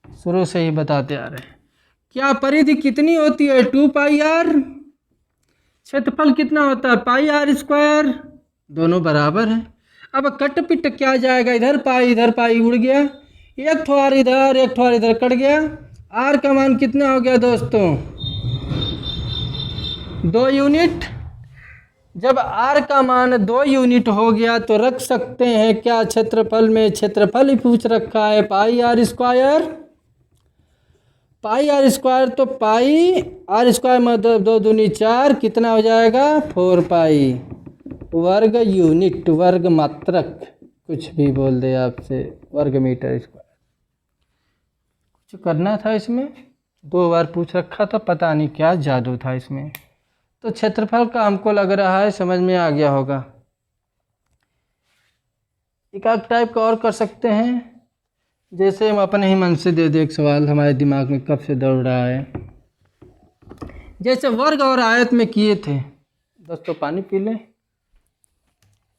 शुरू से ही बताते आ रहे हैं। क्या परिधि कितनी होती है, 2 पाई आर। क्षेत्रफल कितना होता है, πr²। दोनों बराबर हैं। अब कट पिट क्या जाएगा, इधर पाई उड़ गया, एक ठो आर इधर, एक ठो आर इधर कट गया। आर का मान कितना हो गया दोस्तों, 2 यूनिट। जब r का मान 2 यूनिट हो गया तो रख सकते हैं क्या क्षेत्रफल में, क्षेत्रफल ही पूछ रखा है, πr²। πr², तो πr² में 2 दूनी 4, कितना हो जाएगा 4 पाई वर्ग यूनिट, वर्ग मात्रक, कुछ भी बोल दे आपसे, वर्ग मीटर स्क्वायर। कुछ करना था इसमें, 2 बार पूछ रखा था, पता नहीं क्या जादू था इसमें। तो क्षेत्रफल का हमको लग रहा है समझ में आ गया होगा। एक आध टाइप का और कर सकते हैं, जैसे हम अपने ही मन से दे दे एक सवाल हमारे दिमाग में कब से दौड़ रहा है। जैसे वर्ग और आयत में किए थे। दोस्तों पानी पी ले,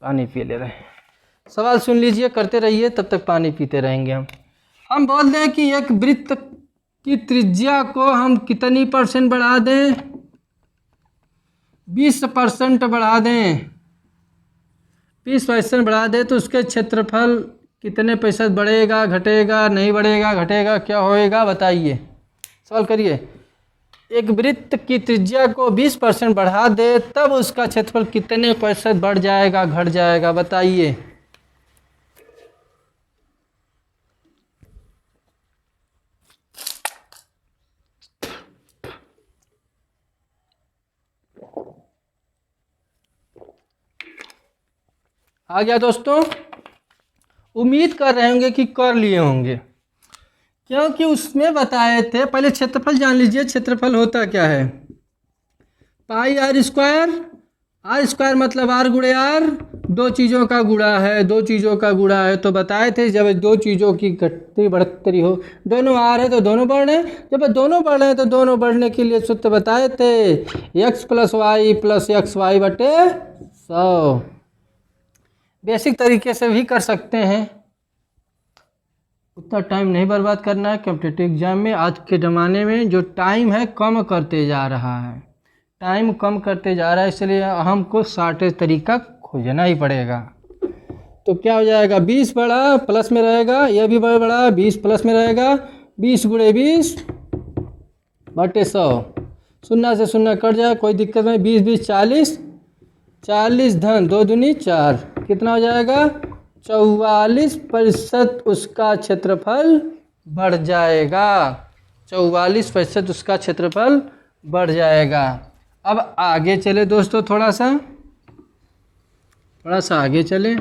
पानी पी ले रहे। सवाल सुन लीजिए, करते रहिए, तब तक पानी पीते रहेंगे हम बोल दें कि एक वृत्त की त्रिज्या को हम कितनी % बढ़ा दें? 20% बढ़ा दें। 20% बढ़ा दें तो उसके क्षेत्रफल कितने % बढ़ेगा, घटेगा, नहीं बढ़ेगा, घटेगा, क्या होएगा बताइए। सवाल करिए। एक वृत्त की त्रिज्या को 20% बढ़ा दे तब उसका क्षेत्रफल कितने % बढ़ जाएगा, घट जाएगा बताइए। आ गया दोस्तों? उम्मीद कर रहे होंगे कि कर लिए होंगे, क्योंकि उसमें बताए थे। पहले क्षेत्रफल जान लीजिए। क्षेत्रफल होता क्या है? पाई r स्क्वायर। r स्क्वायर मतलब r गुणे r, दो चीज़ों का गुणा है, दो चीज़ों का गुणा है। तो बताए थे जब दो चीज़ों की घटती बढ़ती हो, दोनों r है तो दोनों बढ़ रहे हैं। जब दोनों बढ़ रहे हैं तो दोनों बढ़ने के लिए सूत्र बताए थे, x + y + xy बटे 100। बेसिक तरीके से भी कर सकते हैं, उतना टाइम नहीं बर्बाद करना है कॉम्पिटिटिव एग्जाम में। आज के ज़माने में जो टाइम है कम करते जा रहा है, टाइम कम करते जा रहा है, इसलिए हमको शॉर्टेज तरीका खोजना ही पड़ेगा। तो क्या हो जाएगा? 20 बड़ा प्लस में रहेगा, यह भी बड़ा 20 प्लस में रहेगा, 20 × 20 बटे 100। शून्य से शून्य कट जाए, कोई दिक्कत नहीं। 20 20 40, 40 धन 2 दूनी 4, कितना हो जाएगा? 44% उसका क्षेत्रफल बढ़ जाएगा। 44% उसका क्षेत्रफल बढ़ जाएगा। अब आगे चले दोस्तों, थोड़ा सा आगे चले।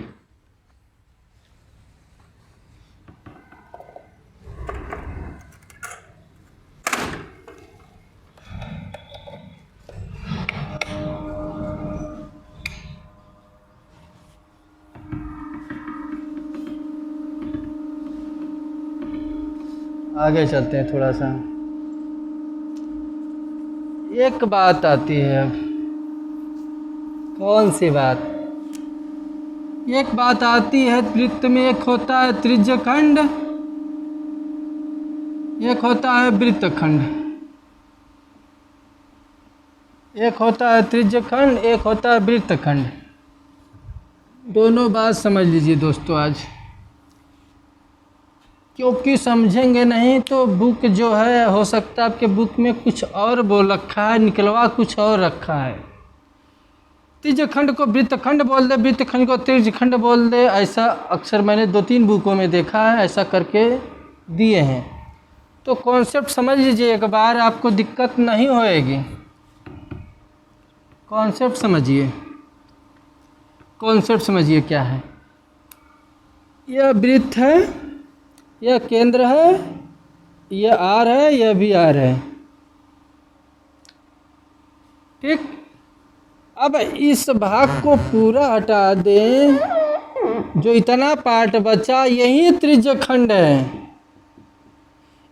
आगे चलते हैं थोड़ा सा। एक बात आती है अब। कौन सी बात? एक बात आती है वृत्त में। एक होता है त्रिज्यखंड, एक होता है वृत्तखंड। एक होता है त्रिज्यखंड, एक होता है वृत्तखंड। दोनों बात समझ लीजिए दोस्तों आज, क्योंकि समझेंगे नहीं तो बुक जो है, हो सकता है आपके बुक में कुछ और बोल रखा है, निकलवा कुछ और रखा है। त्रिज्यखंड को वृत्तखंड बोल दे, वृत्तखंड को त्रिज्यखंड बोल दे, ऐसा अक्सर मैंने 2-3 बुकों में देखा है, ऐसा करके दिए हैं। तो कॉन्सेप्ट समझ लीजिए एक बार, आपको दिक्कत नहीं होएगी। कॉन्सेप्ट समझिए, कॉन्सेप्ट समझिए क्या है। यह वृत्त है, यह केंद्र है, यह आर है, यह भी आर है, ठीक। अब इस भाग को पूरा हटा दें, जो इतना पार्ट बचा यही त्रिज्यखंड है।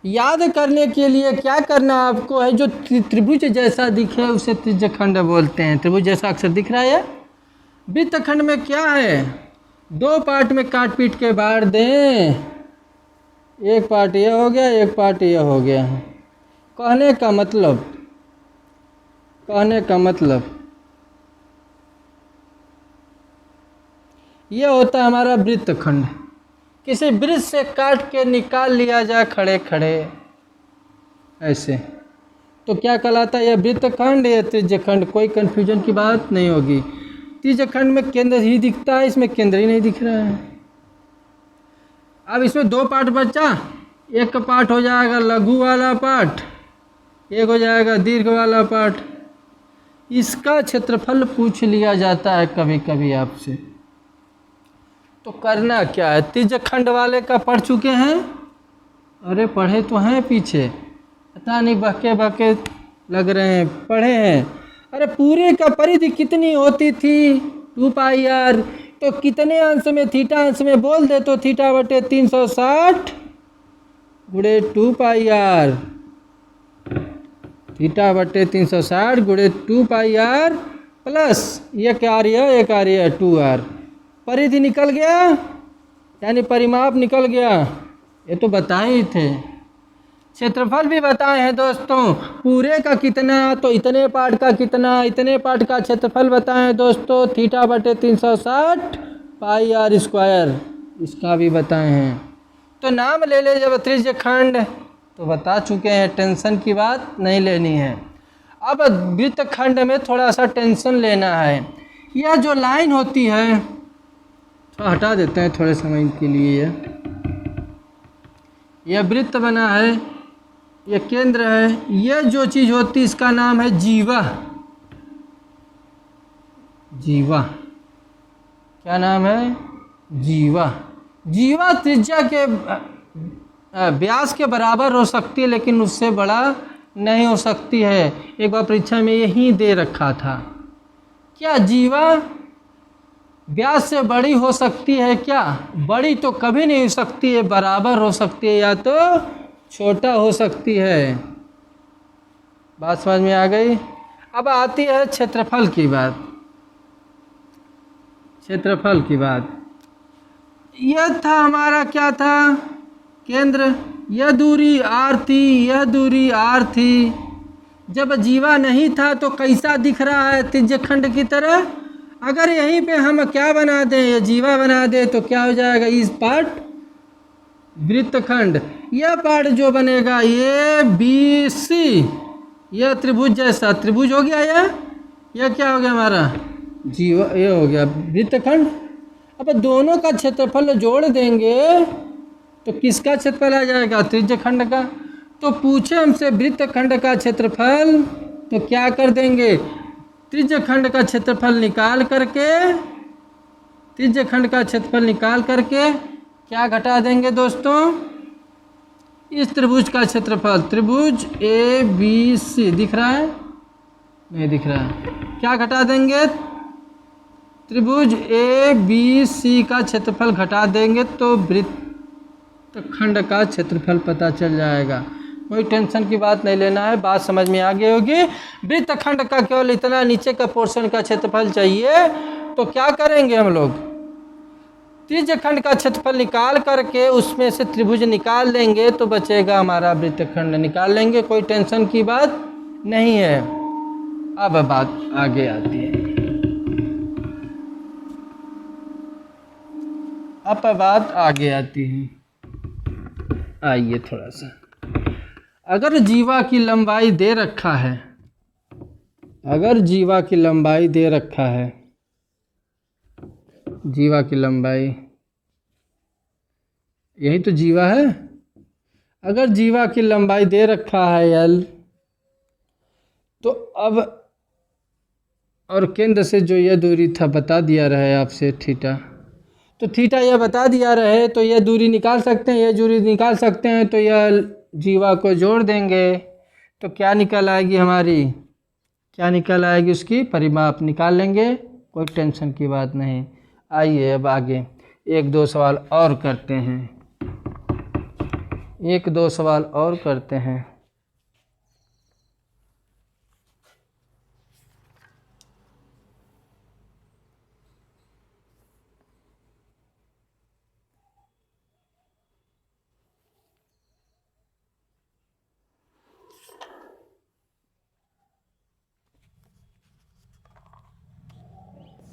याद करने के लिए क्या करना आपको है, जो त्रिभुज जैसा दिखे उसे त्रिज्यखंड बोलते हैं। त्रिभुज जैसा अक्सर दिख रहा है। वृत्तखंड में क्या है, 2 पार्ट में काट पीट के बांट दें, एक पार्ट यह हो गया, एक पार्ट यह हो गया। कहने का मतलब यह होता है हमारा वृत्तखंड। किसी वृत्त से काट के निकाल लिया जाए खड़े खड़े ऐसे, तो क्या कहलाता है? यह वृत्तखंड, यह त्रिज्यखंड। कोई कन्फ्यूजन की बात नहीं होगी। त्रिज्यखंड में केंद्र ही दिखता है, इसमें केंद्र ही नहीं दिख रहा है। अब इसमें 2 पार्ट बचा, एक पार्ट हो जाएगा लघु वाला पार्ट, एक हो जाएगा दीर्घ वाला पार्ट। इसका क्षेत्रफल पूछ लिया जाता है कभी कभी आपसे, तो करना क्या है? त्रिज्यखंड वाले का पढ़ चुके हैं? अरे पढ़े तो हैं पीछे, पता नहीं बहके बहके लग रहे हैं, पढ़े हैं। अरे पूरे का परिधि कितनी होती थी? 2πr। तो कितने अंश में? थीटा अंश में बोल दे तो थीटा बटे 360 गुणे 2πr। थीटा बटे 360 गुणे 2πr प्लस ये कार्य 2r। परिधि निकल गया, यानी परिमाप निकल गया। ये तो बताए ही थे। क्षेत्रफल भी बताए हैं दोस्तों। पूरे का कितना, तो इतने पार्ट का कितना, इतने पार्ट का क्षेत्रफल बताए हैं दोस्तों। थीटा बटे 360 πr स्क्वायर, इसका भी बताए हैं। तो नाम ले ले जब त्रिज्यखंड, तो बता चुके हैं, टेंशन की बात नहीं लेनी है। अब वृत्तखंड में थोड़ा सा टेंशन लेना है। यह जो लाइन होती है, तो हटा देते हैं थोड़े समय के लिए। यह वृत्त बना है, यह केंद्र है। यह जो चीज़ होती है इसका नाम है जीवा। जीवा क्या नाम है? जीवा। जीवा त्रिज्या के व्यास के बराबर हो सकती है, लेकिन उससे बड़ा नहीं हो सकती है। एक बार परीक्षा में यही दे रखा था। क्या जीवा व्यास से बड़ी हो सकती है? क्या बड़ी तो कभी नहीं हो सकती है, बराबर हो सकती है या तो छोटा हो सकती है। बात समझ में आ गई? अब आती है क्षेत्रफल की बात। क्षेत्रफल की बात, यह था हमारा, क्या था? केंद्र। यह दूरी r थी, यह दूरी r थी। जब जीवा नहीं था तो कैसा दिख रहा है? त्रिज्यखंड की तरह। अगर यहीं पे हम क्या बना दें, ये जीवा बना दे, तो क्या हो जाएगा? इस पार्ट वृत्तखंड। यह पार्ट जो बनेगा ये BC, यह त्रिभुज जैसा त्रिभुज हो गया। यह क्या हो गया हमारा? जीवा। ये हो गया वृत्तखंड। अब दोनों का क्षेत्रफल जोड़ देंगे तो किसका क्षेत्रफल आ जाएगा? त्रिज्यखंड का। तो पूछे हमसे वृत्तखंड का क्षेत्रफल, तो क्या कर देंगे? त्रिज्यखंड का क्षेत्रफल निकाल करके, त्रिज्यखंड का क्षेत्रफल निकाल करके क्या घटा देंगे दोस्तों? इस त्रिभुज का क्षेत्रफल, त्रिभुज ABC दिख रहा है? नहीं दिख रहा है। क्या घटा देंगे? त्रिभुज ABC का क्षेत्रफल घटा देंगे तो वृत्तखंड का क्षेत्रफल पता चल जाएगा। कोई टेंशन की बात नहीं लेना है, बात समझ में आ गई होगी। वृत्तखंड का केवल इतना नीचे का पोर्शन का क्षेत्रफल चाहिए, तो क्या करेंगे हम लोग? त्रिज्यखंड का क्षेत्रफल निकाल करके उसमें से त्रिभुज निकाल लेंगे तो बचेगा हमारा वृत्तखंड, निकाल लेंगे। कोई टेंशन की बात नहीं है। अब बात आगे आती है। अब बात आगे आती है। आइए थोड़ा सा, अगर जीवा की लंबाई दे रखा है, अगर जीवा की लंबाई दे रखा है, जीवा की लंबाई, यही तो जीवा है। अगर जीवा की लंबाई दे रखा है L, तो अब और केंद्र से जो यह दूरी था बता दिया रहे आपसे थीटा, तो थीटा यह बता दिया रहे, तो यह दूरी निकाल सकते हैं, यह दूरी निकाल सकते हैं। तो यह जीवा को जोड़ देंगे तो क्या निकल आएगी हमारी? क्या निकल आएगी? उसकी परिमाप निकाल लेंगे। कोई टेंशन की बात नहीं। आइए अब आगे एक दो सवाल और करते हैं, एक दो सवाल और करते हैं।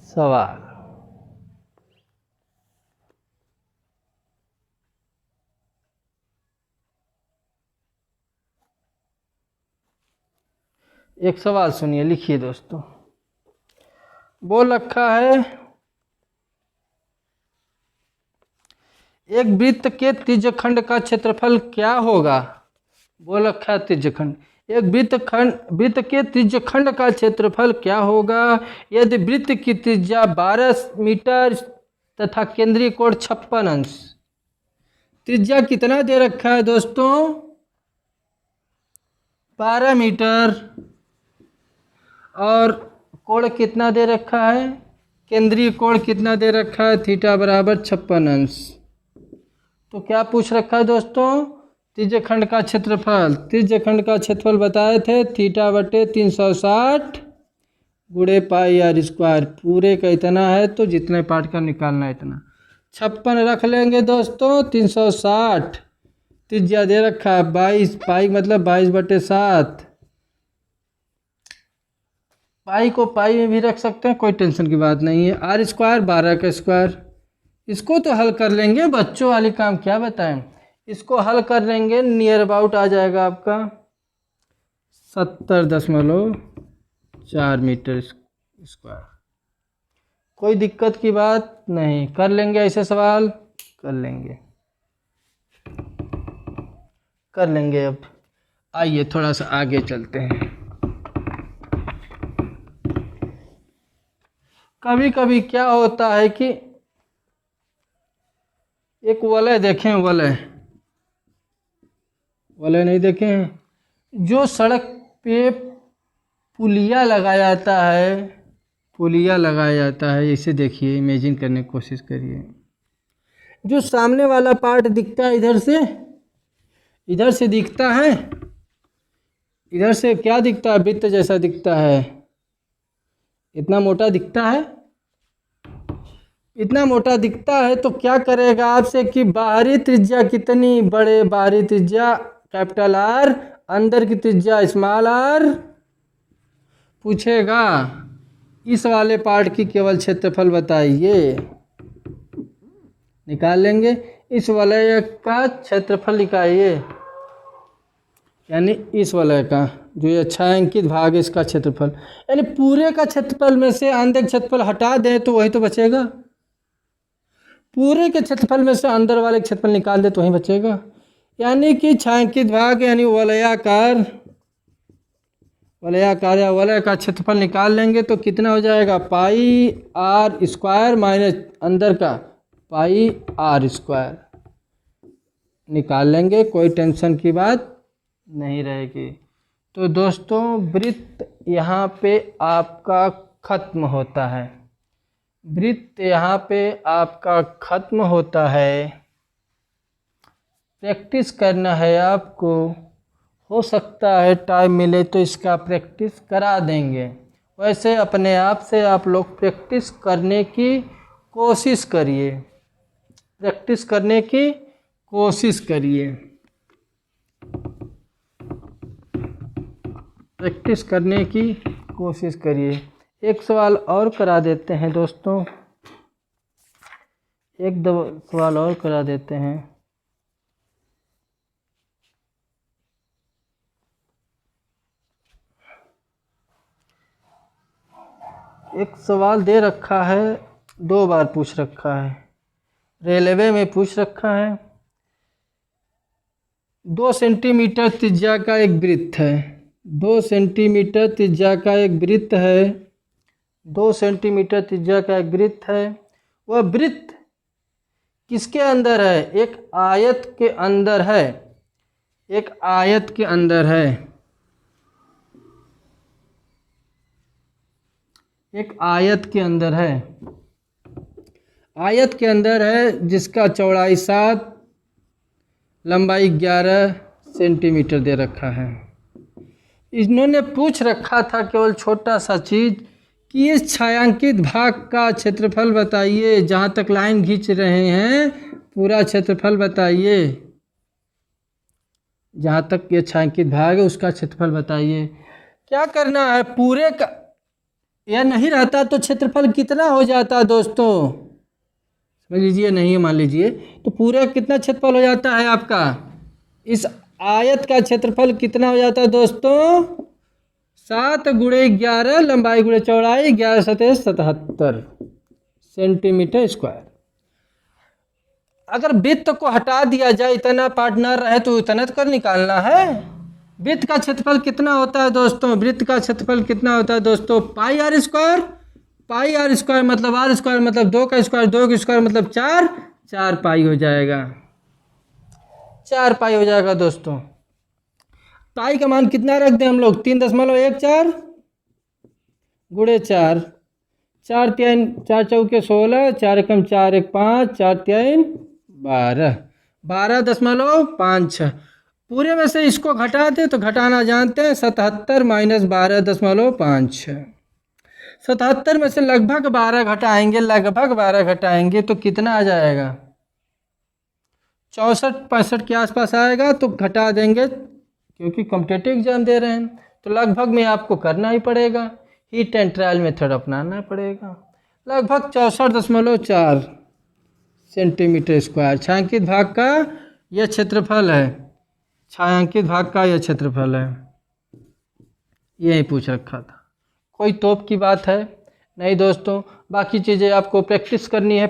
सवाल, एक सवाल सुनिए, लिखिए दोस्तों। बोल रखा है एक वृत्त के त्रिज्यखंड का क्षेत्रफल क्या होगा? बोल रखा है त्रिज्यखंड, एक वृत्त के त्रिज्यखंड का क्षेत्रफल क्या होगा यदि वृत्त की त्रिज्या 12 मीटर तथा केंद्रीय कोण 56 अंश। त्रिज्या कितना दे रखा है दोस्तों? 12 मीटर और कोण कितना दे रखा है, केंद्रीय कोण कितना दे रखा है, थीटा बराबर 56 अंश। तो क्या पूछ रखा है दोस्तों, त्रिज्यखंड का क्षेत्रफल। त्रिज्यखंड का क्षेत्रफल बताए थे थीटा बटे 360 गुणे पाई आर स्क्वायर। पूरे का इतना है तो जितने पार्ट का निकालना है इतना। 56 रख लेंगे दोस्तों, 360 त्रिज्या दे रखा है 22, पाई मतलब 22/7। पाई को पाई में भी रख सकते हैं, कोई टेंशन की बात नहीं है। आर स्क्वायर 12 का स्क्वायर। इसको तो हल कर लेंगे, बच्चों वाली काम क्या बताएं। इसको हल कर लेंगे, नियर अबाउट आ जाएगा आपका 70.4 मीटर स्क्वायर। कोई दिक्कत की बात नहीं, कर लेंगे ऐसे सवाल, कर लेंगे। अब आइए थोड़ा सा आगे चलते हैं। कभी कभी क्या होता है कि एक वलय देखें, वलय नहीं देखे हैं, जो सड़क पे पुलिया लगाया जाता है, इसे देखिए, इमेजिन करने की कोशिश करिए। जो सामने वाला पार्ट दिखता है इधर से दिखता है, इधर से क्या दिखता है, वृत्त जैसा दिखता है, इतना मोटा दिखता है, इतना मोटा दिखता है। तो क्या करेगा आपसे कि बाहरी त्रिज्या कितनी, बड़े बाहरी त्रिज्या कैपिटल आर, अंदर की त्रिज्या स्मॉल आर पूछेगा। इस वाले पार्ट की केवल क्षेत्रफल बताइए, निकाल लेंगे। इस वलय का क्षेत्रफल निकालिए, यानी इस वलय का जो ये छायांकित भाग है इसका क्षेत्रफल, यानी पूरे का क्षेत्रफल में से अंदर क्षेत्रफल हटा दें तो वही तो बचेगा। पूरे के क्षेत्रफल में से अंदर वाले क्षेत्रफल निकाल दे तो वही बचेगा। यानी कि छायांकित भाग यानी वलयाकार या वलय का क्षेत्रफल निकाल लेंगे तो कितना हो जाएगा, पाई आर स्क्वायर माइनस अंदर का पाई आर स्क्वायर निकाल लेंगे, कोई टेंशन की बात नहीं रहेगी। तो दोस्तों वृत्त यहाँ पे आपका खत्म होता है, प्रैक्टिस करना है आपको, हो सकता है टाइम मिले तो इसका प्रैक्टिस करा देंगे। वैसे अपने आप से आप लोग प्रैक्टिस करने की कोशिश करिए, एक सवाल और करा देते हैं दोस्तों, एक दो सवाल और करा देते हैं। एक सवाल दे रखा है, 2 बार पूछ रखा है, रेलवे में पूछ रखा है। 2 सेंटीमीटर त्रिज्या का एक वृत्त है, 2 सेंटीमीटर त्रिज्या का एक वृत्त है, 2 सेंटीमीटर त्रिज्या का एक वृत्त है। वह वृत्त किसके अंदर है, एक आयत के अंदर है, एक आयत के अंदर है, एक आयत के अंदर है, आयत के अंदर है जिसका चौड़ाई 7, लंबाई 11 सेंटीमीटर दे रखा है। इन्होंने पूछ रखा था केवल छोटा सा चीज़ कि इस छायांकित भाग का क्षेत्रफल बताइए, जहाँ तक लाइन खींच रहे हैं पूरा क्षेत्रफल बताइए, जहाँ तक ये छायांकित भाग है उसका क्षेत्रफल बताइए। क्या करना है, पूरे का यह नहीं रहता तो क्षेत्रफल कितना हो जाता दोस्तों, समझ लीजिए, नहीं मान लीजिए तो पूरा कितना क्षेत्रफल हो जाता है आपका, इस आयत का क्षेत्रफल कितना हो जाता है दोस्तों, 7 गुणे 11 लंबाई गुणे चौड़ाई 11 सतह 77 सेंटीमीटर स्क्वायर। अगर वृत्त को हटा दिया जाए, इतना पार्ट न रहे तो इतना तो कर निकालना है। वृत्त का क्षेत्रफल कितना होता है दोस्तों, वृत्त का क्षेत्रफल कितना होता है दोस्तों, पाई आर स्क्वायर मतलब आर स्क्वायर मतलब 2 का स्क्वायर, 2 का स्क्वायर मतलब 4 पाई हो जाएगा, 4 पाई हो जाएगा दोस्तों। पाई का मान कितना रख दें हम लोग, 3.14, गुणे 4, 4 3 4 चौके 16, 4 एकम 4 एक 5, 4 3 12, 12.56। पूरे में से इसको घटा दे तो घटाना जानते हैं, 77 माइनस 12.56। 77 में से लगभग 12 घटाएंगे तो कितना आ जाएगा? 64-65 के आसपास आएगा। तो घटा देंगे क्योंकि कॉम्पिटिटिव एग्जाम दे रहे हैं, तो लगभग में आपको करना ही पड़ेगा, हीट एंड ट्रायल मेथड अपनाना पड़ेगा। लगभग 64.4 सेंटीमीटर स्क्वायर छायांकित भाग का यह क्षेत्रफल है, छायांकित भाग का यह क्षेत्रफल है। यही पूछ रखा था, कोई तोप की बात है नहीं दोस्तों। बाकी चीज़ें आपको प्रैक्टिस करनी है,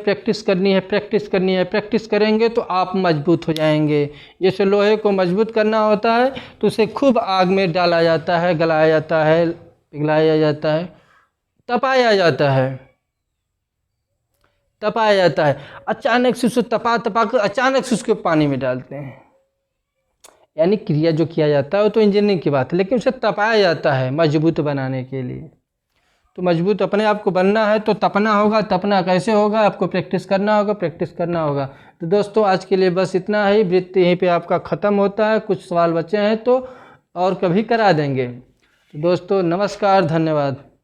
प्रैक्टिस करेंगे तो आप मजबूत हो जाएंगे। जैसे लोहे को मजबूत करना होता है तो उसे खूब आग में डाला जाता है, गलाया जाता है, पिघलाया जाता है, तपाया जाता है। अचानक से उसे तपा कर अचानक से उसके पानी में डालते हैं, यानी क्रिया जो किया जाता है वो तो इंजीनियरिंग की बात है, लेकिन उसे तपाया जाता है मजबूत बनाने के लिए। तो मजबूत अपने आप को बनना है तो तपना होगा। तपना कैसे होगा? आपको प्रैक्टिस करना होगा। तो दोस्तों आज के लिए बस इतना ही। वृत्ति यहीं पे आपका ख़त्म होता है। कुछ सवाल बचे हैं तो और कभी करा देंगे। तो दोस्तों नमस्कार, धन्यवाद।